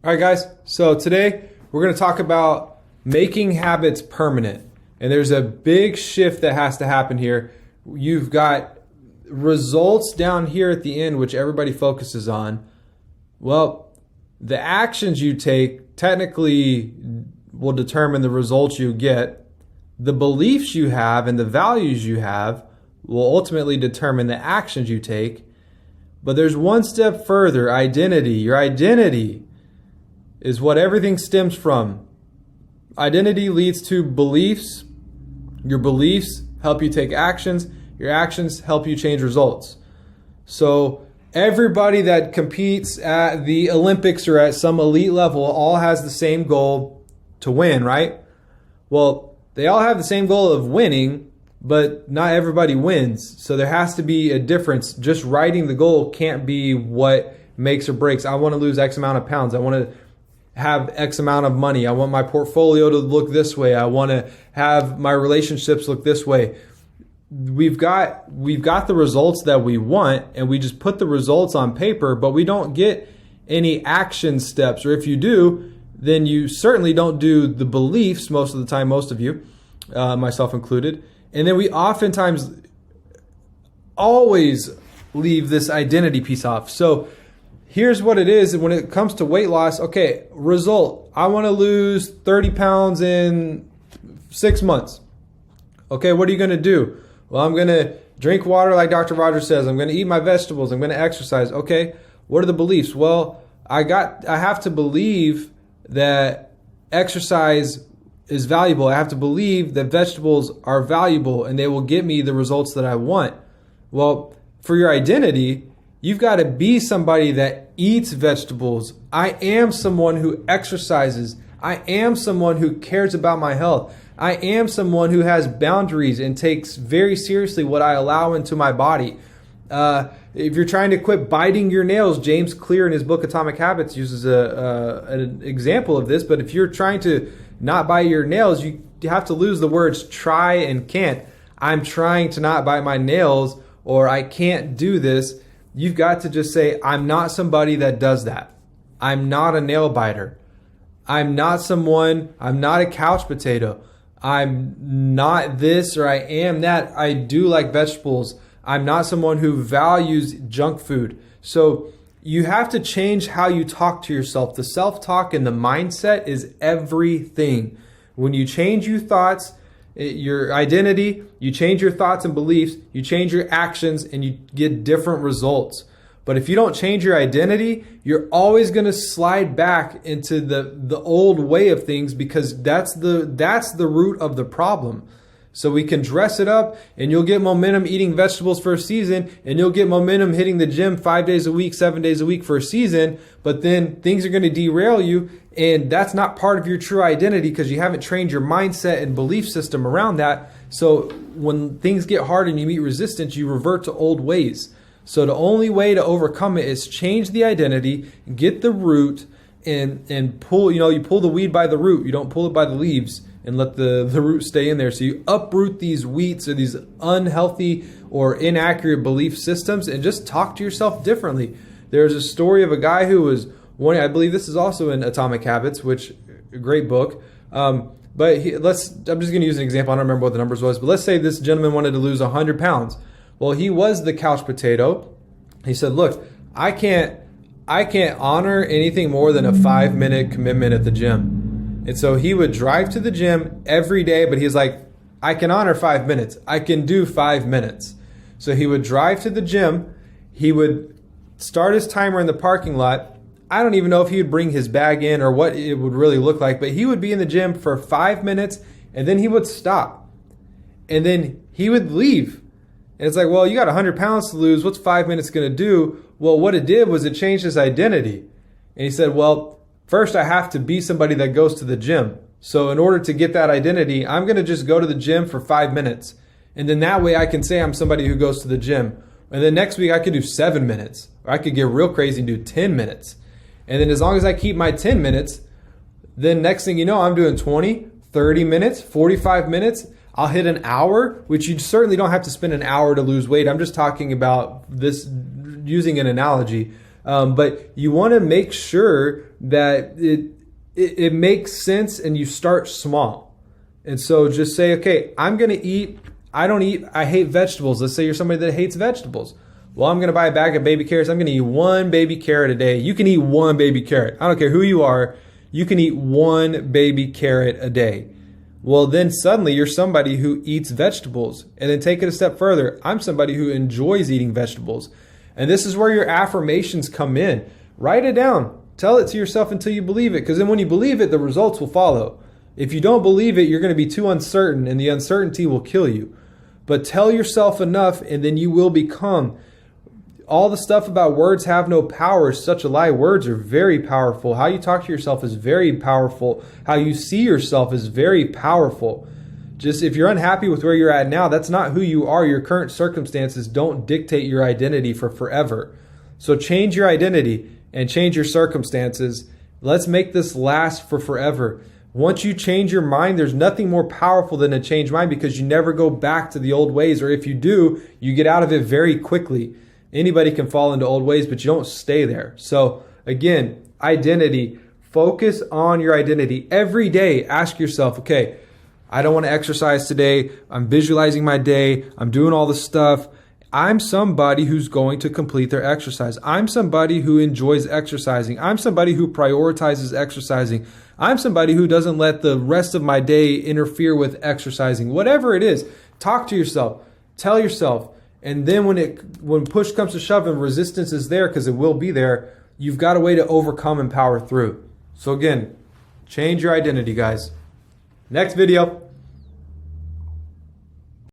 All right, guys. So today we're going to talk about making habits permanent. And there's a big shift that has to happen here. You've got results down here at the end, which everybody focuses on. Well, the actions you take technically will determine the results you get. The beliefs you have and the values you have will ultimately determine the actions you take. But there's one step further, identity. Your identity is what everything stems from. Identity leads to beliefs. Your beliefs help you take actions. Your actions help you change results. So everybody that competes at the Olympics or at some elite level all has the same goal to win, right? Well, they all have the same goal of winning, but not everybody wins. So there has to be a difference. Just writing the goal can't be what makes or breaks. I want to lose X amount of pounds. I want to have X amount of money. I want my portfolio to look this way. I want to have my relationships look this way. We've got the results that we want, and we just put the results on paper, but we don't get any action steps. Or if you do, then you certainly don't do the beliefs most of the time, most of you, myself included. And then we oftentimes always leave this identity piece off. So here's what it is when it comes to weight loss. Okay, result. I want to lose 30 pounds in 6 months. Okay, what are you going to do? Well, I'm going to drink water like Dr. Rogers says. I'm going to eat my vegetables. I'm going to exercise. Okay, what are the beliefs? Well, I have to believe that exercise is valuable. I have to believe that vegetables are valuable and they will get me the results that I want. Well, for your identity, you've got to be somebody that eats vegetables. I am someone who exercises. I am someone who cares about my health. I am someone who has boundaries and takes very seriously what I allow into my body. If you're trying to quit biting your nails, James Clear in his book Atomic Habits uses an example of this. But if you're trying to not bite your nails, you have to lose the words try and can't. I'm trying to not bite my nails, or I can't do this. You've got to just say, I'm not somebody that does that. I'm not a nail biter. I'm not a couch potato. I'm not this or I am that. I do like vegetables. I'm not someone who values junk food. So you have to change how you talk to yourself. The self-talk and the mindset is everything. When you change your thoughts, your identity, you change your thoughts and beliefs, you change your actions, and you get different results. But if you don't change your identity, you're always going to slide back into the old way of things, because that's the root of the problem. So we can dress it up, and you'll get momentum eating vegetables for a season, and you'll get momentum hitting the gym 5 days a week, 7 days a week for a season, but then things are going to derail you, and that's not part of your true identity because you haven't trained your mindset and belief system around that. So when things get hard and you meet resistance, you revert to old ways. So the only way to overcome it is change the identity, get the root, and pull, you pull the weed by the root. You don't pull it by the leaves and let the root stay in there. So you uproot these weeds or these unhealthy or inaccurate belief systems and just talk to yourself differently. There's a story of a guy who was I believe this is also in Atomic Habits, which a great book. I'm just going to use an example. I don't remember what the numbers was, but let's say this gentleman wanted to lose 100 pounds. Well, he was the couch potato. He said, look, I can't honor anything more than a 5-minute commitment at the gym. And so he would drive to the gym every day, but he's like, I can honor 5 minutes. I can do 5 minutes. So he would drive to the gym. He would start his timer in the parking lot. I don't even know if he would bring his bag in or what it would really look like, but he would be in the gym for 5 minutes and then he would stop. And then he would leave. And it's like, well, you got 100 pounds to lose. What's 5 minutes going to do? Well, what it did was it changed his identity. And he said, well, first I have to be somebody that goes to the gym. So in order to get that identity, I'm going to just go to the gym for 5 minutes. And then that way I can say I'm somebody who goes to the gym. And then next week I could do 7 minutes. Or I could get real crazy and do 10 minutes. And then as long as I keep my 10 minutes, then next thing you know, I'm doing 20, 30 minutes, 45 minutes. I'll hit an hour, which you certainly don't have to spend an hour to lose weight. I'm just talking about this using an analogy. But you want to make sure that it makes sense and you start small. And so just say, okay, I hate vegetables. Let's say you're somebody that hates vegetables. Well, I'm going to buy a bag of baby carrots. I'm going to eat one baby carrot a day. You can eat one baby carrot. I don't care who you are. You can eat one baby carrot a day. Well, then suddenly you're somebody who eats vegetables. And then take it a step further. I'm somebody who enjoys eating vegetables. And this is where your affirmations come in. Write it down. Tell it to yourself until you believe it. Because then when you believe it, the results will follow. If you don't believe it, you're going to be too uncertain, and the uncertainty will kill you. But tell yourself enough, and then you will become. All the stuff about words have no power is such a lie. Words are very powerful. How you talk to yourself is very powerful. How you see yourself is very powerful. Just if you're unhappy with where you're at now, that's not who you are. Your current circumstances don't dictate your identity for forever. So change your identity and change your circumstances. Let's make this last for forever. Once you change your mind, there's nothing more powerful than a changed mind, because you never go back to the old ways. Or if you do, you get out of it very quickly. Anybody can fall into old ways, but you don't stay there. So again, identity. Focus on your identity. Every day, ask yourself, okay, I don't want to exercise today. I'm visualizing my day. I'm doing all this stuff. I'm somebody who's going to complete their exercise. I'm somebody who enjoys exercising. I'm somebody who prioritizes exercising. I'm somebody who doesn't let the rest of my day interfere with exercising. Whatever it is, talk to yourself. Tell yourself. And then when push comes to shove and resistance is there, because it will be there, you've got a way to overcome and power through. So again, change your identity, guys. Next video.